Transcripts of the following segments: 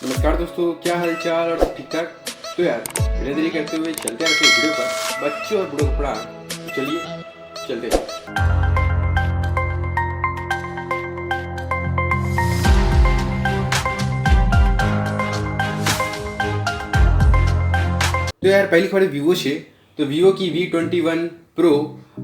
नमस्कार दोस्तों, क्या हाल चाल और ठीक ठाक। तो यार बिना देरी करते हुए चलते हैं अपने वीडियो पर बच्चों और बड़ों को पढ़ा। तो चलिए चलते हैं। तो यार पहली खबर वीवो से। तो वीवो की V21 प्रो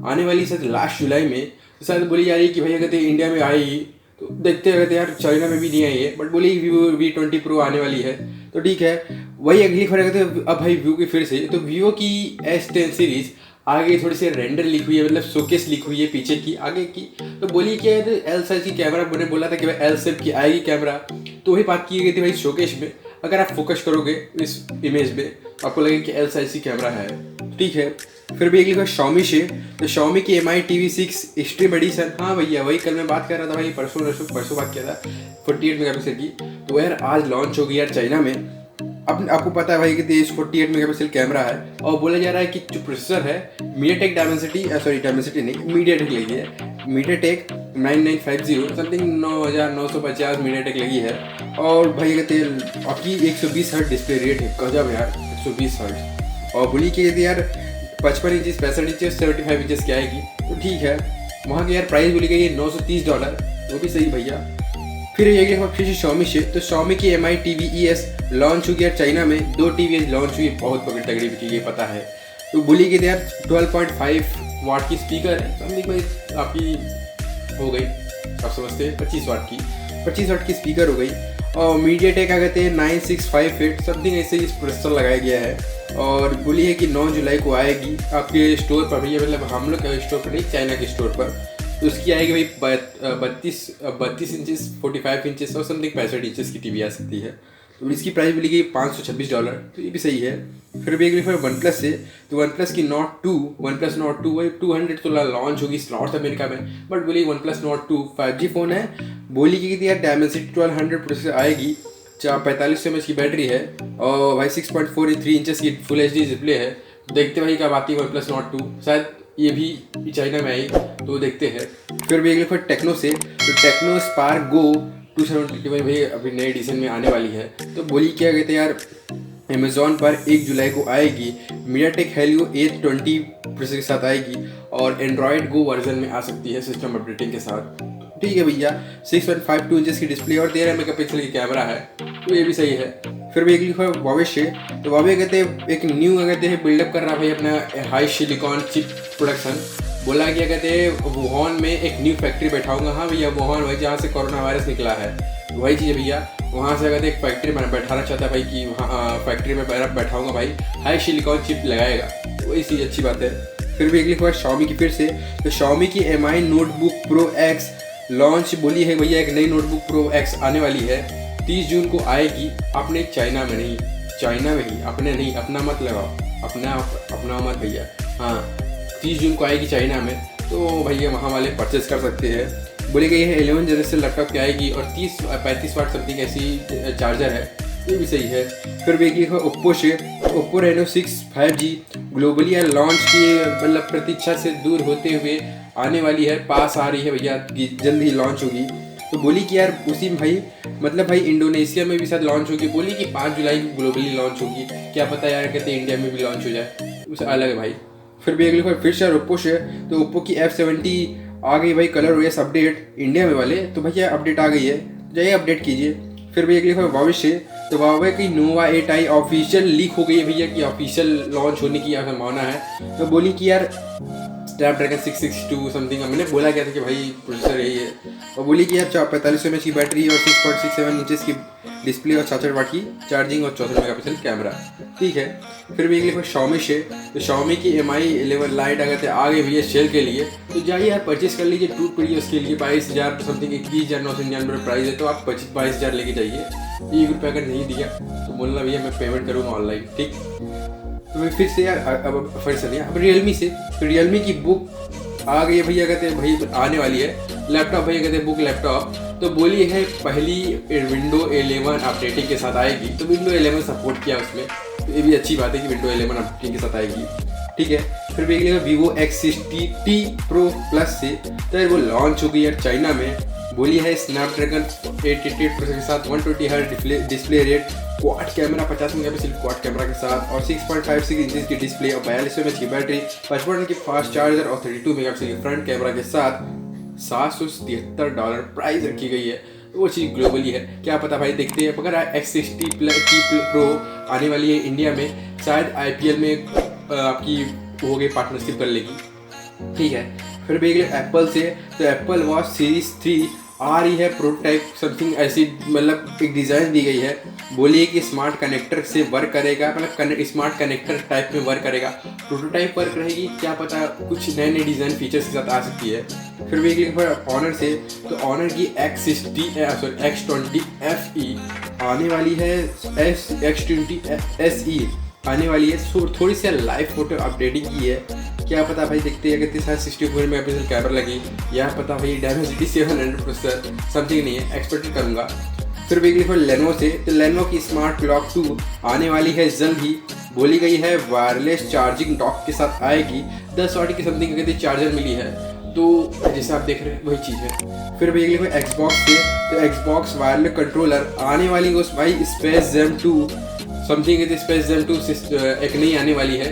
आने वाली शायद लास्ट जुलाई में। तो शायद बोली जा रही है कि भैया कहते इंडिया में आएगी, तो देखते रहते यार, चाइना में भी नहीं आई है, बट बोली वीवो V20 प्रो आने वाली है। तो ठीक है, वही अगली खबर कहते हैं अब भाई वीवो की फिर से। तो वीवो की S10 सीरीज आगे थोड़ी सी रेंडर लीक हुई है, मतलब शोकेस लीक हुई है पीछे की आगे की। तो बोली क्या है, एल साइज की कैमरा मैंने बोला था कि भाई एल शेप की आएगी कैमरा। तो वही बात की गई थी भाई शोकेस में। अगर आप फोकस करोगे इस इमेज में आपको लगेगा कि एल साइज की कैमरा है। ठीक है, फिर भी एक लिखा Xiaomi से। तो Xiaomi की MI TV6 एक्सट्रीम एडिशन, हाँ भैया वही कल मैं बात कर रहा था भाई, परसों बात किया था 48 मेगापिक्सल की। तो यार आज लॉन्च होगी यार चाइना में। अब आपको पता है भाई कि 48 मेगापिक्सल कैमरा है और बोला जा रहा है कि जो प्रोसेसर है MediaTek Dimensity नहीं, MediaTek लगी है, MediaTek 9950 समथिंग 9950 MediaTek लगी है। और भाई कहते हैं आपकी 120 हर्ट्ज डिस्प्ले रेट है, गजब यार 120 हर्ट्ज। और बोली कि यदि यार 55 इंच 65 इंच 75 इंचेस की आएगी तो ठीक है। वहाँ की यार प्राइस बोली गई है $930, वो भी सही भैया। फिर ये फिर Xiaomi से। तो Xiaomi की MI TV ES लॉन्च हुई यार चाइना में। 2 TVs लॉन्च हुई, बहुत बड़ी तगड़ी बिकी, ये पता है। तो बोली कि यार 12.5 वाट की स्पीकर है, समथिंग भाई आपकी हो गई, आप समझते हैं 25 वाट की स्पीकर हो गई। और MediaTek क्या कहते हैं 9658 समथिंग ऐसे ही प्रोसेसर लगाया गया है। और बोली है कि 9 जुलाई को आएगी आपके स्टोर पर भैया, मतलब हम लोग के स्टोर पर नहीं, चाइना के स्टोर पर। तो उसकी आएगी भाई 32 इंचेस 45 इंचेस और समथिंग 65 इंचेस की टीवी आ सकती है। तो इसकी प्राइस मिली गई $526, तो ये भी सही है। फिर भी एक वन प्लस से। तो वन प्लस की वन प्लस नॉट 2 भाई 200 तो लॉन्च होगी नॉर्थ अमेरिका में, बट बोली one plus not 2 5G phone है। बोली कि यार Dimensity 1200 प्रोसेसर आएगी, 4500 mAh की बैटरी है और भाई 6.43 इंचेस की फुल HD डिस्प्ले है। देखते भाई कब आती है वन प्लस नॉट 2, शायद ये भी चाइना में आई, तो देखते हैं। फिर भी एक टेक्नो से। तो टेक्नो स्पार्क गो 270 भाई अभी नए एडिशन में आने वाली है। तो बोली क्या कहते हैं यार अमेजोन पर 1 जुलाई को आएगी। MediaTek Helio A20 प्रोसेसर के साथ आएगी और एंड्रॉयड गो वर्जन में आ सकती है सिस्टम अपडेटिंग के साथ। ठीक है भैया, 6.52 इंचेस की डिस्प्ले और 13 मेगापिक्सल की कैमरा है, तो ये भी सही है। फिर भी एक लिखा है Huawei। तो Huawei कहते हैं एक न्यू कहते हैं बिल्डअप कर रहा भाई अपना हाई सिलिकॉन चिप प्रोडक्शन। बोला क्या कहते हैं वुहान में एक न्यू फैक्ट्री बैठाऊंगा। हाँ भैया, वुहान वही जहाँ से कोरोना वायरस निकला है, वही चीज़ है भैया। वहाँ से कहते एक फैक्ट्री बैठाना चाहता है भाई कि वहाँ फैक्ट्री में बैठाऊंगा भाई, हाई सिलिकॉन चिप लगाएगा, वही चीज़ अच्छी बात है। फिर भी एक लिखा है Xiaomi की फिर से। तो Xiaomi की MI notebook pro X launch बोली है भैया, एक नई नोटबुक प्रो X आने वाली है, 30 जून को आएगी। अपने चाइना में नहीं, चाइना में ही, अपने नहीं, अपना मत लगाओ, अपना मत भैया। हाँ 30 जून को आएगी चाइना में, तो भैया वहाँ वाले परचेस कर सकते हैं। बोली गई है 11 जनरेशन लैपटॉप की आएगी और 35 वाट समथिंग ऐसी चार्जर है, ये भी सही है। फिर भी एक ओप्पो से। Oppo Reno 6 5G globally launch की मतलब प्रतीक्षा से दूर होते हुए आने वाली है, पास आ रही है भैया, जल्द ही लॉन्च होगी। तो बोली कि यार उसी भाई मतलब भाई इंडोनेशिया में भी शायद लॉन्च होगी। बोली कि 5 जुलाई को ग्लोबली लॉन्च होगी, क्या पता यार कहते इंडिया में भी लॉन्च हो जाए, उसे अलग है भाई। फिर भी अगले फिर से ओप्पो से। तो ओप्पो की F70 आ गई भाई, कलर OS अपडेट इंडिया में वाले, तो भैया अपडेट आ गई है, जाइए अपडेट कीजिए। फिर भी अगले Huawei से। तो Huawei की Nova 8i ऑफिशियल लीक हो गई है भैया कि ऑफिशियल लॉन्च होने की संभावना है। तो बोली कि यार स्नैपड्रैगन 662 समथिंग मैंने बोला गया था कि भाई प्रोसेसर यही है। और बोली कि यार 4500 mAh की बैटरी और 6.67 इंचेस की डिस्प्ले और 66 वाट की चार्जिंग और 64 मेगापिक्सल कैमरा, ठीक है। फिर भी एक Xiaomi से। तो Xiaomi की MI 11 Lite अगर आ गई भैया सेल के लिए, तो जाइए यार परचेस कर लीजिए। टूट पड़ी उसके लिए 22,000 समथिंग 21,999 प्राइस है, तो आप 22,000 लेके जाइए। ₹1 अगर नहीं दिया तो बोलना भैया मैं पेमेंट करूँगा ऑनलाइन, ठीक। तो फिर से यार अब फिर से नहीं, अब Realme से। तो Realme की बुक आ गई है भैया, कहते हैं भाई आने वाली है। लैपटॉप भैया कहते हैं बुक लैपटॉप। तो बोली है पहली विंडो 11 अपडेटिंग के साथ आएगी, तो विंडो 11 सपोर्ट किया उसमें, तो ये भी अच्छी बात है कि विंडो 11 अपडेटिंग के साथ आएगी, ठीक है। फिर भी Vivo X60T Pro Plus से। तो यार वो लॉन्च हो गई यार चाइना में। बोली है स्नैपड्रैगन 888 प्रोसेसर के साथ 120 hertz display rate, quad camera 50 megapixel quad camera के साथ और 6.56 इंचेस की डिस्प्ले और 4200 mAh की बैटरी, 55 की फास्ट चार्जर और 32 मेगापिक्सल की फ्रंट कैमरा के साथ $773 प्राइस रखी गई है। तो वो चीज़ ग्लोबली है, क्या पता भाई, देखते हैं। अगर X60 Pro आने वाली है इंडिया में, शायद IPL में आपकी हो गई पार्टनरशिप कर लेगी, ठीक है। फिर भी एप्पल से, तो एप्पल वॉच सीरीज 3 आ रही है, प्रोटोटाइप समथिंग ऐसी, मतलब एक डिज़ाइन दी गई है। बोलिए कि स्मार्ट कनेक्टर से वर्क करेगा, मतलब स्मार्ट कनेक्टर टाइप में वर्क करेगा, प्रोटोटाइप वर्क रहेगी, क्या पता कुछ नए नए डिज़ाइन फीचर्स के साथ आ सकती है। फिर भी ऑनर से, तो ऑनर की X20 FE आने वाली है, X20 SE आने वाली है। थोड़ी सी लाइव फोटो अपडेटिंग की है, क्या पता भाई, देखते हैं अगर साथ 64 मेगापिक्सल कैमरा लगी, या पता भाई Dimensity 700 प्रोसेसर समथिंग नहीं है, एक्सपेक्ट करूँगा। फिर भी लेनोवो से, तो लेनोवो की स्मार्ट क्लॉक 2 आने वाली है जल्द ही, बोली गई है वायरलेस चार्जिंग डॉक के साथ आएगी, 10 वाट की समथिंग कहते चार्जर मिली है, तो जैसे आप देख रहे हैं वही चीज़ है। फिर भी एक्सबॉक्स से, तो एक्सबॉक्स वायरलेस कंट्रोलर आने वाली उस भाई space gem 2 something, space gem 2 एक नई आने वाली है।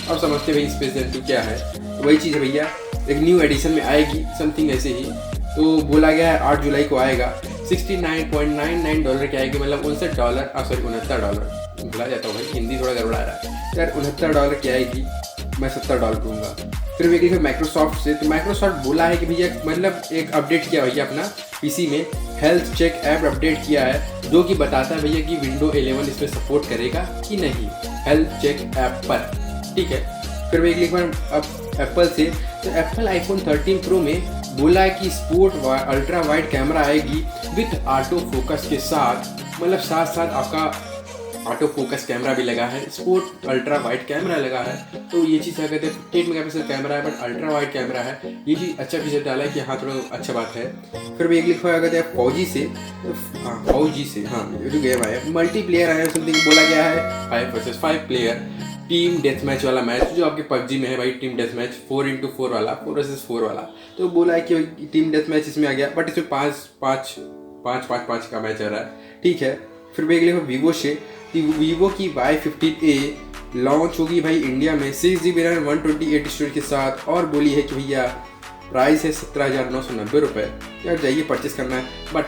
अब समझते भाई स्पेस जेम 2 क्या है, वही चीज़ है भैया, एक न्यू एडिशन में आएगी समथिंग ऐसे ही। तो बोला गया है 8 जुलाई को आएगा, $69.99 की आएगी, मतलब $69 भुला जाता हूँ भाई, हिंदी थोड़ा गड़बड़ा रहा है यार, $69 की आएगी, मैं $70 दूंगा। फिर भी माइक्रोसॉफ्ट से, तो माइक्रोसॉफ्ट बोला है कि भैया, मतलब एक अपडेट किया भैया अपना पीसी में, हेल्थ चेक ऐप अपडेट किया है, जो कि बताता है भैया कि विंडो 11 इसमें सपोर्ट करेगा कि नहीं, हेल्थ चेक ऐप पर, ठीक है। फिर भी अब एप्पल से, तो एप्पल आईफोन 13 प्रो में बोला है कि स्पोर्ट अल्ट्रा वाइड कैमरा आएगी विथ ऑटो फोकस के साथ, मतलब साथ साथ आपका ऑटो फोकस कैमरा भी लगा है, स्पोर्ट अल्ट्रा वाइड कैमरा लगा है। तो ये चीज़ क्या कहते हैं, 58 मेगापिक्सल कैमरा है बट अल्ट्रा वाइड कैमरा है, ये चीज़ अच्छा फीचर डाला है कि हाँ थोड़ा अच्छा बात है। फिर भी एक लिखा है कहते हैं फौजी से, जो गेम आया मल्टीप्लेयर आया समथिंग, बोला गया है 5 versus 5 player team death match वाला मैच, जो आपके PUBG में है भाई, टीम डेथ मैच 4x4 वाला, 4 वर्सेस 4 वाला। तो बोला है कि टीम डेथ मैच इसमें आ गया, बट इसमें 5-5 का मैच आ रहा है, ठीक है। फिर भी अगले वीवो से, वीवो की Y15A लॉन्च होगी भाई इंडिया में 6GB रैम 128 स्टोरेज के साथ, और बोली है कि भैया प्राइस है 17,990 रुपये, यार जाइए परचेस करना है। बट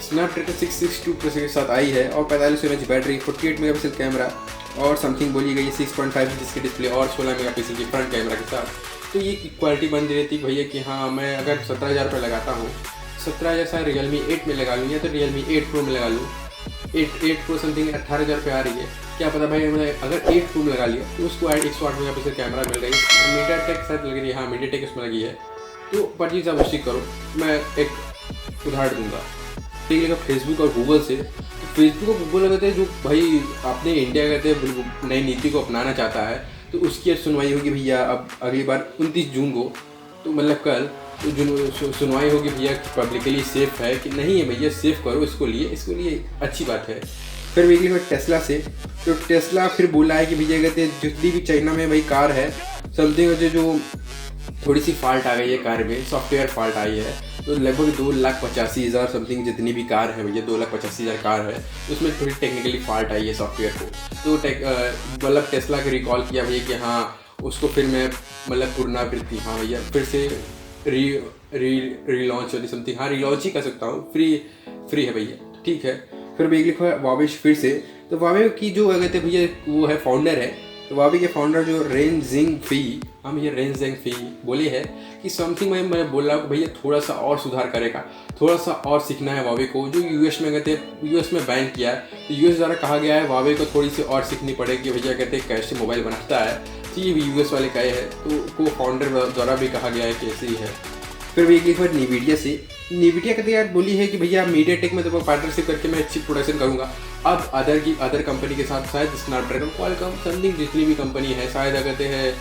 स्नैपड्रैगन 662 प्रोसेसर के साथ आई है, और 4500 mAh बैटरी, 48 मेगापिक्सल कैमरा और समथिंग बोली गई है 6.5 इंच की डिस्प्ले और 16 मेगापिक्सल की फ्रंट कैमरा के साथ। तो ये क्वालिटी बन रहती भैया कि हाँ, मैं अगर 17,000 रुपये लगाता हूँ, 17,000 शायद Realme 8 में लगा लूँ, या तो Realme 8 Pro में लगा लूँ, 8 Pro समथिंग 18,000 रुपये आ रही है, क्या पता भाई मैं अगर 8 Pro में लगा लिया तो उसको 108 मेगापिक्सल कैमरा मिल रही है, मीडियाटेक शायद लग रही है, हाँ मीडियाटेक उसमें लगी है। तो पर चीज़ आप उसी करो, मैं एक उदाहरण दूंगा, ठीक है। फेसबुक और गूगल से, तो फेसबुक और गूगल कहते हैं जो भाई अपने इंडिया कहते हैं नई नीति को अपनाना चाहता है, तो उसकी सुनवाई होगी भैया अब अगली बार 29 जून को, तो मतलब कल, तो सुनवाई होगी भैया पब्लिकली सेफ़ है कि नहीं है, भैया सेफ़ करो इसको लिए अच्छी बात है। फिर भी टेस्ला से, तो टेस्ला फिर बोला है कि भैया कहते हैं जितनी भी चाइना में भाई कार है समथिंग जो थोड़ी सी फॉल्ट आ गई है कार में, सॉफ्टवेयर फॉल्ट आई है, तो लगभग 2,85,000 समथिंग जितनी भी कार है भैया, 2,85,000 कार है, उसमें थोड़ी टेक्निकली फॉल्ट आई है सॉफ्टवेयर को। तो मतलब टेस्ला के रिकॉल किया भैया कि हाँ उसको फिर मैं मतलब पुनरावृत्ति, हाँ भैया फिर से रीलॉन्च होती समथिंग, हाँ रीलॉन्च ही कर सकता हूँ, फ्री है भैया, ठीक है। फिर भी लिखा है वावे फिर से, तो वावे की जो कहते हैं भैया वो है फाउंडर है, तो वावे के फाउंडर जो रेन जिंगफी, हम ये रेन जिंगफी बोले है कि समथिंग मैं बोल रहा हूँ भैया थोड़ा सा और सुधार करेगा, थोड़ा सा और सीखना है वावे को, जो यूएस में कहते हैं यूएस में बैन किया है, तो यूएस द्वारा कहा गया है वावे को थोड़ी सी और सीखनी पड़ेगी भैया, कहते हैं कैसे मोबाइल बनाता है, तो ये यूएस वाले कहे हैं, तो को फाउंडर द्वारा भी कहा गया है कि ऐसे ही है। फिर भी एक बार नीविडिया से, नीविडिया कहते यार बोली है कि भैया मीडियाटेक में तो पार्टनरशिप करके मैं अच्छी प्रोडक्शन करूँगा, अब अदर कंपनी के साथ शायद स्नैपड्रैगन, क्वालकॉम समथिंग जितनी भी कंपनी है, शायद कहते हैं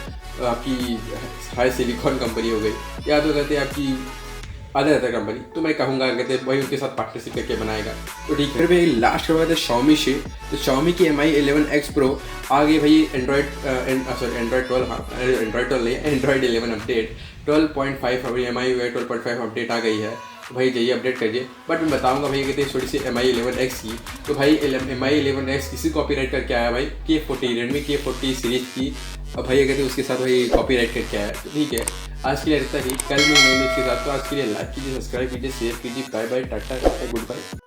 आपकी हाई सिलिकॉन कंपनी हो गई, या तो कहते हैं आपकी अदर कंपनी, तो मैं कहूँगा कहते हैं भाई उनके साथ पार्टनरशिप करके बनाएगा, तो ठीक है। फिर भाई लास्ट करवा थे Xiaomi से, तो Xiaomi की Mi 11X Pro आ गई भाई एंड्रॉयड 12 नहीं, एंड्रॉयड 11 अपडेट 12.5 MIUI 12.5 अपडेट आ गई है, तो भाई जाइए अपडेट करिए। बट मैं बताऊंगा भाई कहते हैं थोड़ी सी Mi11X की, तो भाई Mi11X किसी कॉपीराइट करके आया भाई K40 Redmi K40 सीरीज की। अब भाई कहते हैं उसके साथ भाई कॉपीराइट करके आया। तो ठीक है, आज के लिए इतना ही, कल मैं नई न्यूज़ के साथ। तो आज के लिए लाइक कीजिए, सब्सक्राइब कीजिए, शेयर कीजिए। Bye bye, tata, good bye.